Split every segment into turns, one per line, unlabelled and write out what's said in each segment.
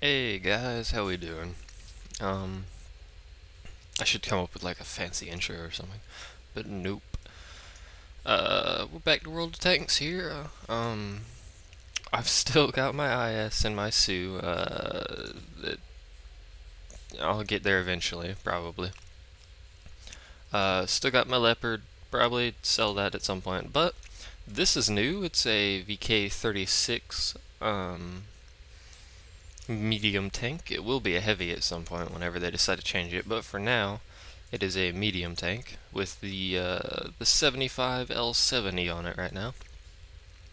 Hey guys, how we doing? Um, I should come up with like a fancy intro or something, but nope. We're back to World of Tanks here. I've still got my IS and my Sue. I'll get there eventually, probably. Still got my Leopard. Probably sell that at some point, but this is new. It's a VK36. Medium tank. It will be a heavy at some point whenever they decide to change it, but for now it is a medium tank with the 75 L70 on it right now,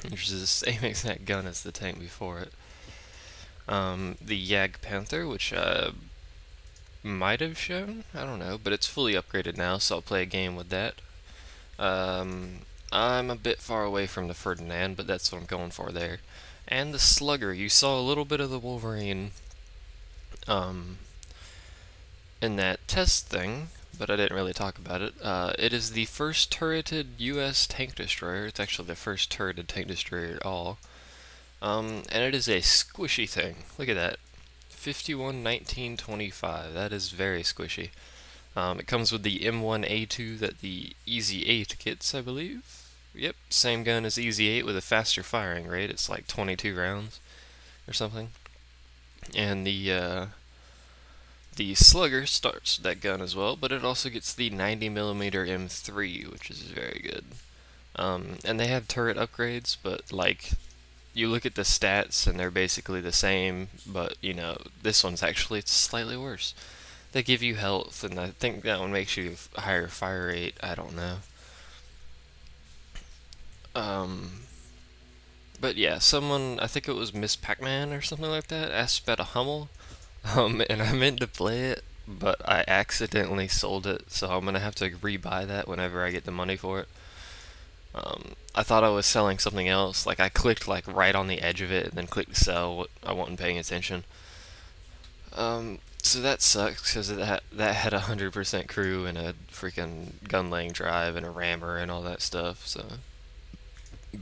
which is the same exact gun as the tank before it. The Jag Panther, which I might have shown, I don't know, but it's fully upgraded now, so I'll play a game with that. I'm a bit far away from the Ferdinand, but that's what I'm going for there. And the Slugger, you saw a little bit of the Wolverine in that test thing, but I didn't really talk about it. It is the first turreted US tank destroyer. It's actually the first turreted tank destroyer at all. And it is a squishy thing. Look at that. 51, 19, 25. That is very squishy. It comes with the M1A2 that the Easy 8 gets, I believe. Yep, same gun as Easy 8 with a faster firing rate. It's like 22 rounds or something. And the Slugger starts that gun as well, but it also gets the 90mm M3, which is very good. And they have turret upgrades, but like, you look at the stats and they're basically the same, but you know, this one's actually slightly worse. They give you health, and I think that one makes you a higher fire rate. I don't know. But yeah, someone, I think it was MsPacmann or something like that, asked about a Hummel, and I meant to play it, but I accidentally sold it, so I'm gonna have to rebuy that whenever I get the money for it. I thought I was selling something else, like I clicked like right on the edge of it and then clicked sell. I wasn't paying attention. So that sucks because that had 100% crew and a freaking gun laying drive and a rammer and all that stuff. So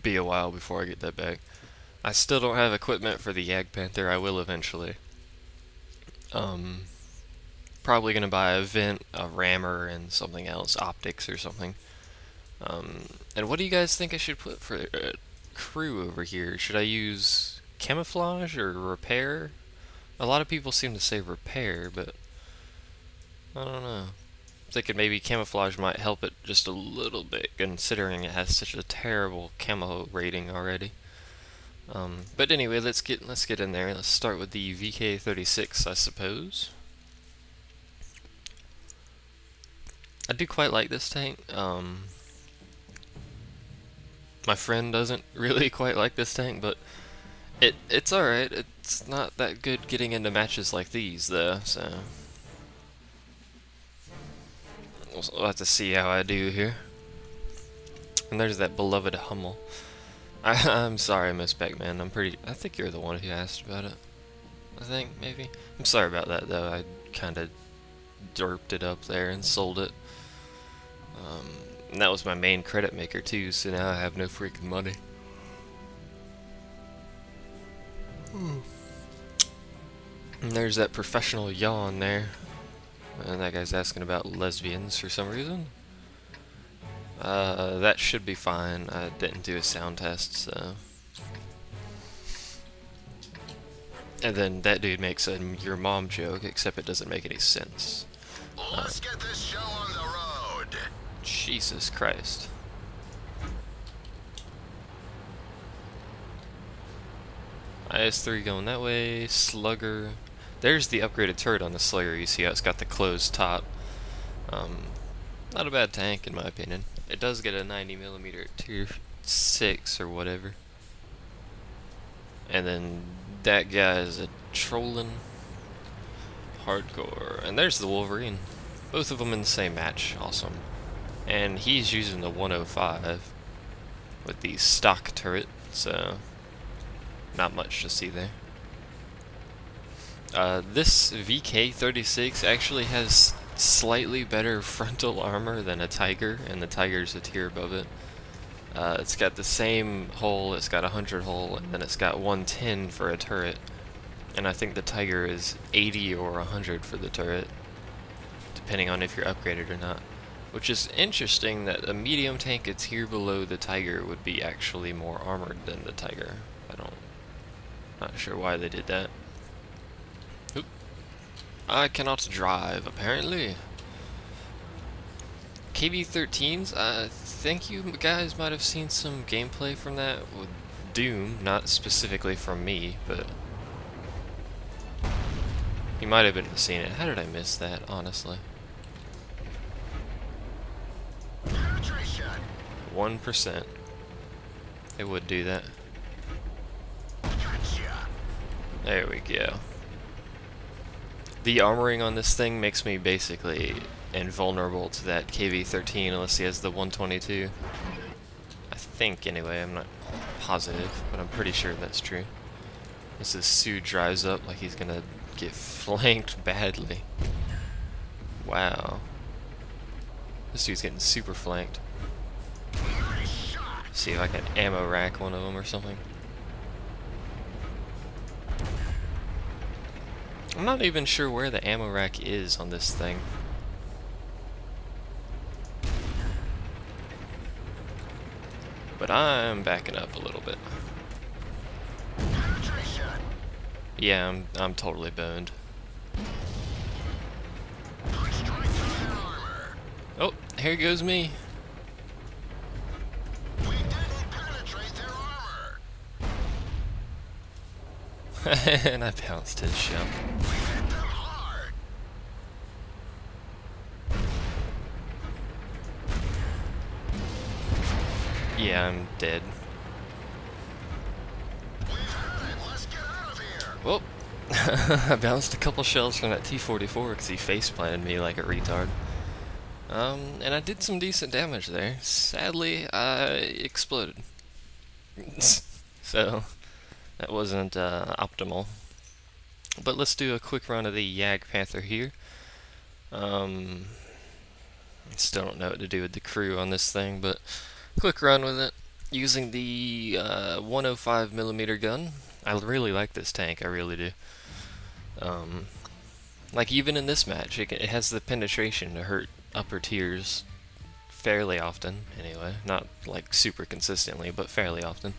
be a while before I get that back. I still don't have equipment for the Jag Panther. I will eventually. Probably gonna buy a vent, a rammer, and something else, optics or something. And what do you guys think I should put for crew over here? Should I use camouflage or repair? A lot of people seem to say repair, but I don't know. I'm thinking maybe camouflage might help it just a little bit, considering it has such a terrible camo rating already. But anyway, let's get in there. Let's start with the VK36, I suppose. I do quite like this tank. My friend doesn't really quite like this tank, but it's alright. It's not that good getting into matches like these, though, so we'll have to see how I do here. And there's that beloved Hummel. I'm sorry, MsPacmann. I think you're the one who asked about it. I think, maybe. I'm sorry about that, though. I kinda derped it up there and sold it. And that was my main credit maker, too, so now I have no freaking money. And there's that professional yawn there. And that guy's asking about lesbians for some reason. That should be fine. I didn't do a sound test, so. And then that dude makes a your mom joke, except it doesn't make any sense.
Let's get this show on the road.
Jesus Christ. IS-3 going that way, Slugger. There's the upgraded turret on the Slugger. You see how it's got the closed top. Not a bad tank in my opinion. It does get a 90mm tier 6 or whatever. And then that guy is a trolling hardcore. And there's the Wolverine. Both of them in the same match. Awesome. And he's using the 105 with the stock turret, so not much to see there. This VK36 actually has slightly better frontal armor than a Tiger, and the Tiger's a tier above it. It's got the same hull, it's got 100 hull, and then it's got 110 for a turret. And I think the Tiger is 80 or 100 for the turret, depending on if you're upgraded or not. Which is interesting that a medium tank that's here below the Tiger would be actually more armored than the Tiger. Not sure why they did that. Oop. I cannot drive, apparently. KB-13s, I think you guys might have seen some gameplay from that with Doom, not specifically from me, but you might have been seeing it. How did I miss that, honestly? 1%. It would do that. There we go. The armoring on this thing makes me basically invulnerable to that KV-13 unless he has the 122. I think, anyway. I'm not positive, but I'm pretty sure that's true. As this Sue dries up like he's gonna get flanked badly. Wow. This dude's getting super flanked. See if I can ammo rack one of them or something. I'm not even sure where the ammo rack is on this thing. But I'm backing up a little bit. Yeah, I'm totally boned. Oh, here goes me. And I bounced his shell. Yeah, I'm dead. Well, I bounced a couple shells from that T-44 because he face-planted me like a retard. And I did some decent damage there. Sadly, I exploded. So, that wasn't optimal. But let's do a quick run of the Yag Panther here. Still don't know what to do with the crew on this thing, but quick run with it. Using the 105mm gun. I really like this tank, I really do. Like even in this match, it has the penetration to hurt upper tiers fairly often, anyway. Not like super consistently, but fairly often.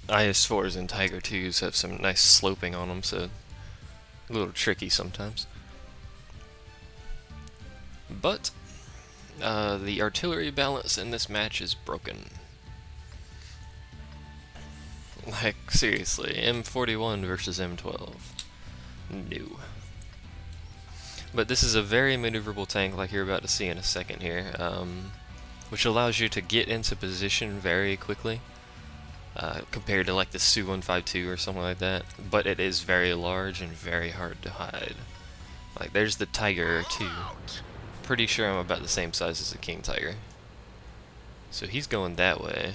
IS-4s and Tiger 2s have some nice sloping on them, so a little tricky sometimes. But the artillery balance in this match is broken. Like, seriously, M41 versus M12. No. But this is a very maneuverable tank, like you're about to see in a second here, which allows you to get into position very quickly, compared to like the Su-152 or something like that. But it is very large and very hard to hide. Like, there's the Tiger too. Pretty sure I'm about the same size as the King Tiger. So he's going that way.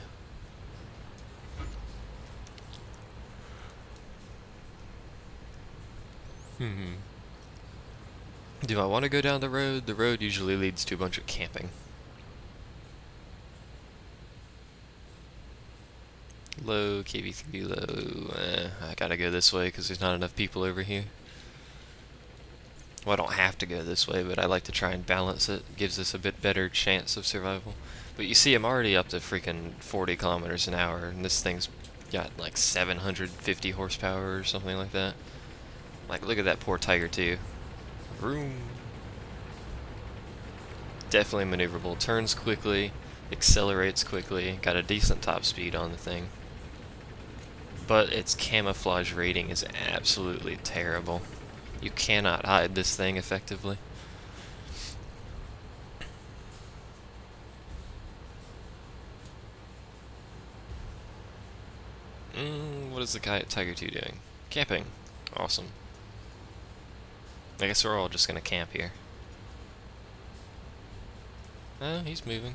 Do I want to go down the road? The road usually leads to a bunch of camping. Low, KV3 low. I gotta go this way because there's not enough people over here. Well, I don't have to go this way, but I like to try and balance it. It gives us a bit better chance of survival. But you see, I'm already up to freaking 40 kilometers an hour, and this thing's got like 750 horsepower or something like that. Like, look at that poor Tiger 2. Vroom. Definitely maneuverable. Turns quickly, accelerates quickly, got a decent top speed on the thing. But its camouflage rating is absolutely terrible. You cannot hide this thing effectively. What is the guy at Tiger 2 doing? Camping. Awesome. I guess we're all just gonna camp here. Oh, he's moving.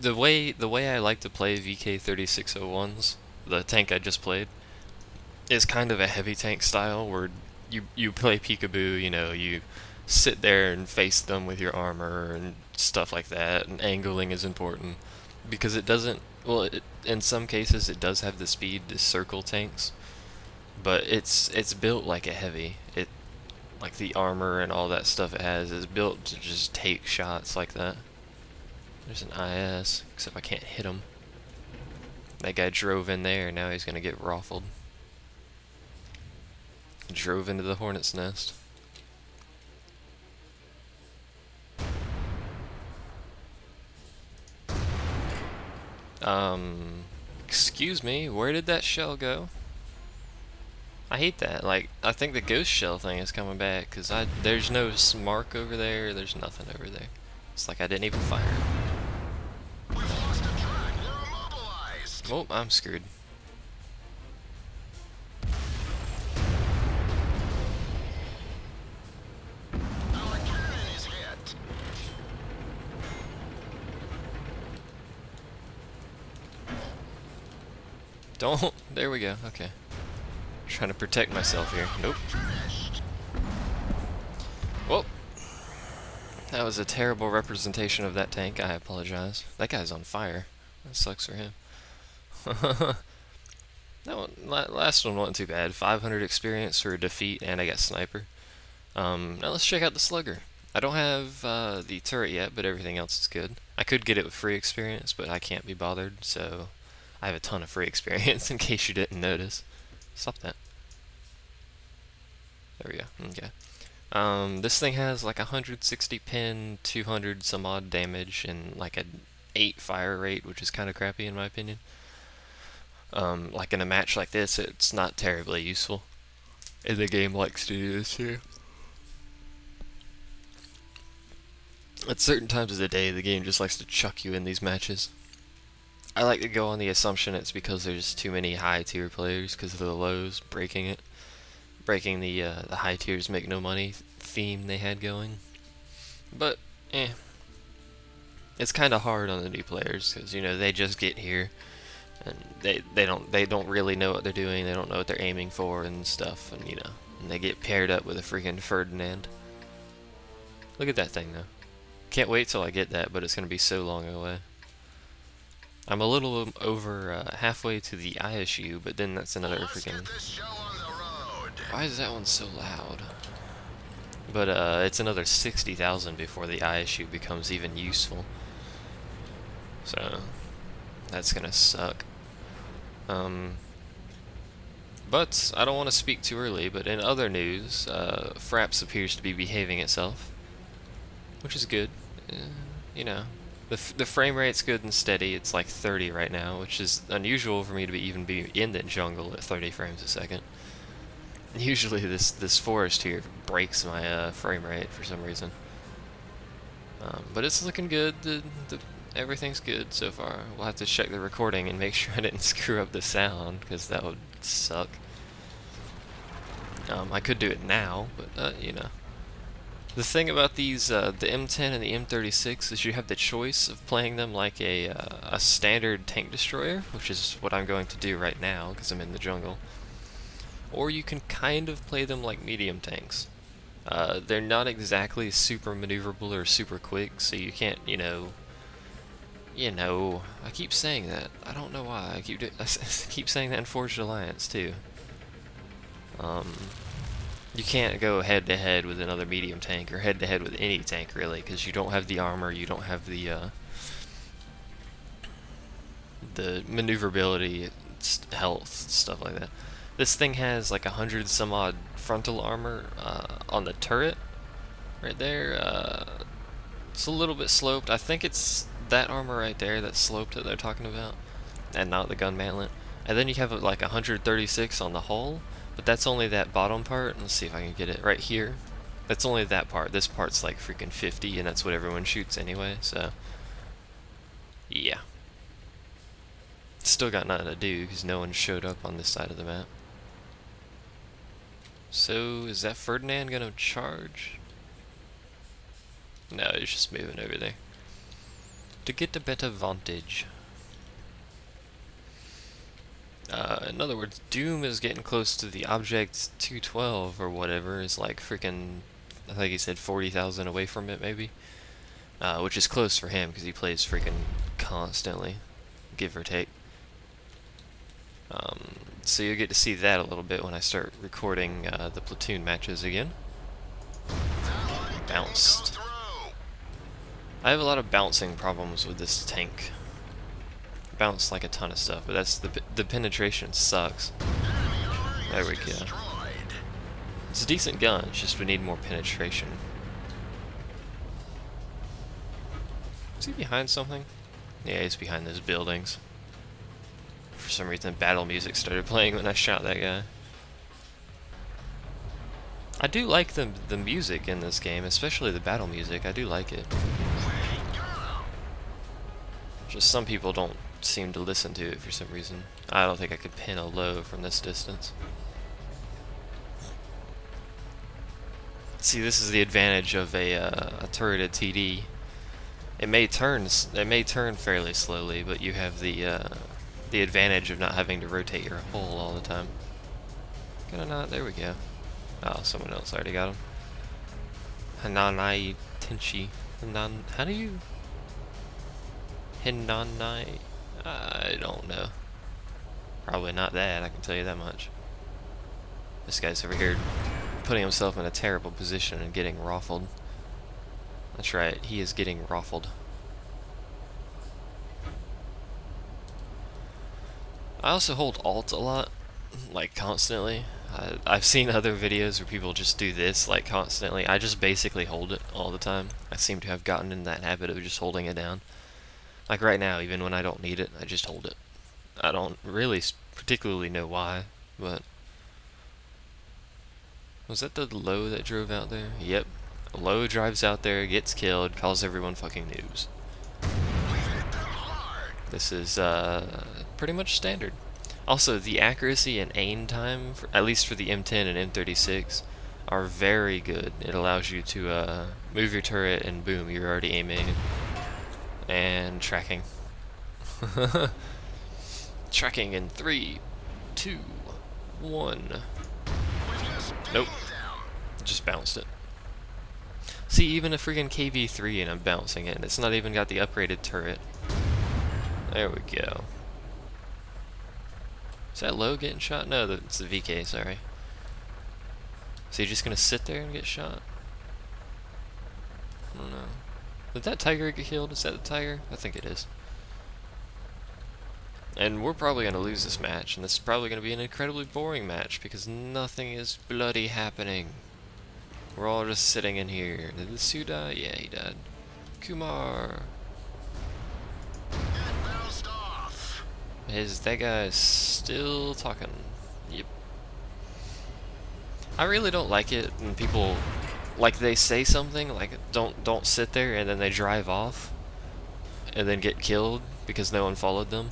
The way I like to play VK3601s, the tank I just played, is kind of a heavy tank style where you play peekaboo, you know, you sit there and face them with your armor and stuff like that, and angling is important because it doesn't, well, in some cases it does have the speed to circle tanks, but it's built like a heavy. Like the armor and all that stuff it has is built to just take shots like that. There's an IS, except I can't hit him. That guy drove in there, now he's gonna get raffled. Drove into the hornet's nest. Excuse me, where did that shell go? I hate that. Like, I think the ghost shell thing is coming back, because there's no mark over there, there's nothing over there. It's like I didn't even fire it.
We've lost a track. We're immobilized.
Oh, I'm screwed.
Our cannon is hit.
Don't. There we go. Okay. Trying to protect myself here. Nope.
Finished.
Well, that was a terrible representation of that tank. I apologize. That guy's on fire. That sucks for him. That one, last one wasn't too bad. 500 experience for a defeat, and I got sniper. Now let's check out the slugger. I don't have the turret yet, but everything else is good. I could get it with free experience, but I can't be bothered, so I have a ton of free experience in case you didn't notice. Stop that. There we go. Okay. This thing has like 160 pin, 200 some odd damage, and like an 8 fire rate, which is kind of crappy in my opinion. Like in a match like this, it's not terribly useful. And the game likes to do this too. At certain times of the day, the game just likes to chuck you in these matches. I like to go on the assumption it's because there's too many high tier players because of the lows breaking it. Breaking the high tiers make no money theme they had going. But, it's kind of hard on the new players because, you know, they just get here. And they don't really know what they're doing. They don't know what they're aiming for and stuff, and you know, and they get paired up with a freaking Ferdinand. Look at that thing though. Can't wait till I get that, but it's gonna be so long away. I'm a little over halfway to the ISU, but then that's another
Let's
freaking.
get this show on the road.
Why is that one so loud? But it's another 60,000 before the ISU becomes even useful. So that's gonna suck. But I don't want to speak too early, but in other news, Fraps appears to be behaving itself, which is good. You know, the frame rate's good and steady. It's like 30 right now, which is unusual for me to even be in the jungle at 30 frames a second. Usually this forest here breaks my frame rate for some reason. But it's looking good. Everything's good so far. We'll have to check the recording and make sure I didn't screw up the sound, because that would suck. I could do it now, but you know. The thing about these, the M10 and the M36, is you have the choice of playing them like a standard tank destroyer, which is what I'm going to do right now, because I'm in the jungle. Or you can kind of play them like medium tanks. They're not exactly super maneuverable or super quick, so you can't, you know, I keep saying that. I don't know why. I keep saying that in Forged Alliance too. You can't go head to head with another medium tank or head to head with any tank really, because you don't have the armor, you don't have the maneuverability, health, stuff like that. This thing has like 100 some odd frontal armor on the turret right there. It's a little bit sloped. I think it's that armor right there that's sloped that they're talking about, and not the gun mantlet. And then you have like 136 on the hull, but that's only that bottom part. Let's see if I can get it right here. That's only that part. This part's like freaking 50, and that's what everyone shoots anyway, so yeah. Still got nothing to do because no one showed up on this side of the map. So is that Ferdinand gonna charge? No, he's just moving over there to get a better vantage. In other words, Doom is getting close to the object 212 or whatever. Is like freaking, I think he said 40,000 away from it maybe, which is close for him because he plays freaking constantly, give or take. So you'll get to see that a little bit when I start recording the platoon matches again. Bounced. I have a lot of bouncing problems with this tank. Bounce like a ton of stuff, but that's the penetration sucks. There we go. It's a decent gun, it's just we need more penetration. Is he behind something? Yeah, he's behind those buildings. For some reason, battle music started playing when I shot that guy. I do like the music in this game, especially the battle music. I do like it. Just some people don't seem to listen to it for some reason. I don't think I could pin a low from this distance. See, this is the advantage of a turreted TD. It may turn fairly slowly, but you have the advantage of not having to rotate your hull all the time. Can I not? There we go. Oh, someone else already got him. Hananai Tenchi. How do you? Hinanai? I don't know. Probably not that, I can tell you that much. This guy's over here putting himself in a terrible position and getting raffled. That's right, he is getting raffled. I also hold Alt a lot, like constantly. I've seen other videos where people just do this like constantly. I just basically hold it all the time. I seem to have gotten in that habit of just holding it down. Like right now, even when I don't need it, I just hold it. I don't really particularly know why, but... Was that the low that drove out there? Yep. Low drives out there, gets killed, calls everyone fucking noobs. This is pretty much standard. Also, the accuracy and aim time, at least for the M10 and M36, are very good. It allows you to move your turret and boom, you're already aiming. And tracking. Tracking in 3, 2, 1. Nope. Just bounced it. See, even a freaking KV3 and I'm bouncing it, and it's not even got the upgraded turret. There we go. Is that low getting shot? No, it's the VK, sorry. So you're just gonna sit there and get shot? I don't know. Did that tiger get killed? Is that the tiger? I think it is. And we're probably gonna lose this match, and this is probably gonna be an incredibly boring match because nothing is bloody happening. We're all just sitting in here. Did the Sioux die? Yeah, he died. Kumar. That guy's still talking. Yep. I really don't like it when people, like, they say something like don't sit there, and then they drive off and then get killed because no one followed them,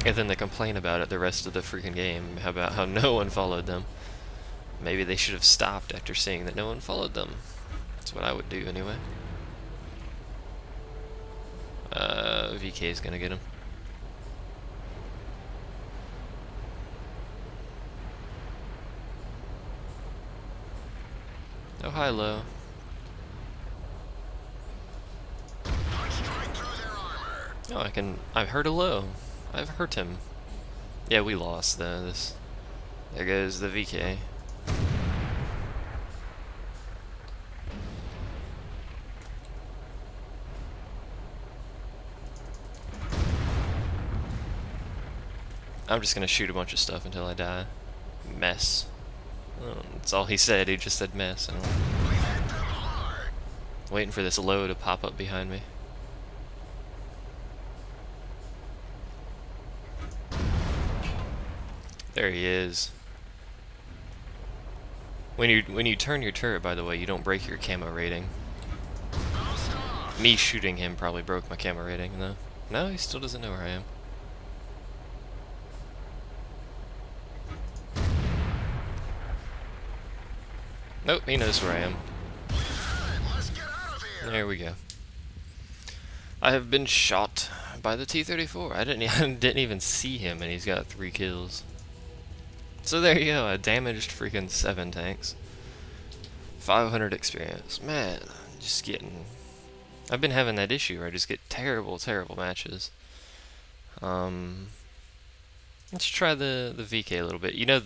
and then they complain about it the rest of the freaking game about how no one followed them. Maybe they should have stopped after seeing that no one followed them. That's what I would do anyway. VK is gonna get him. Oh, hi, low. Oh, I've heard a low. I've hurt him. Yeah, we lost this. There goes the VK. I'm just gonna shoot a bunch of stuff until I die. Mess. Oh, that's all he said. He just said mess. Waiting for this low to pop up behind me. There he is. When you turn your turret, by the way, you don't break your camo rating. Me shooting him probably broke my camo rating, though. No, he still doesn't know where I am. Nope, he knows where I am. There we go. I have been shot by the T-34. I didn't even see him, and he's got 3 kills. So there you go, I damaged freaking 7 tanks. 500 experience. Man, just getting... I've been having that issue where I just get terrible, terrible matches. Let's try the VK a little bit. You know,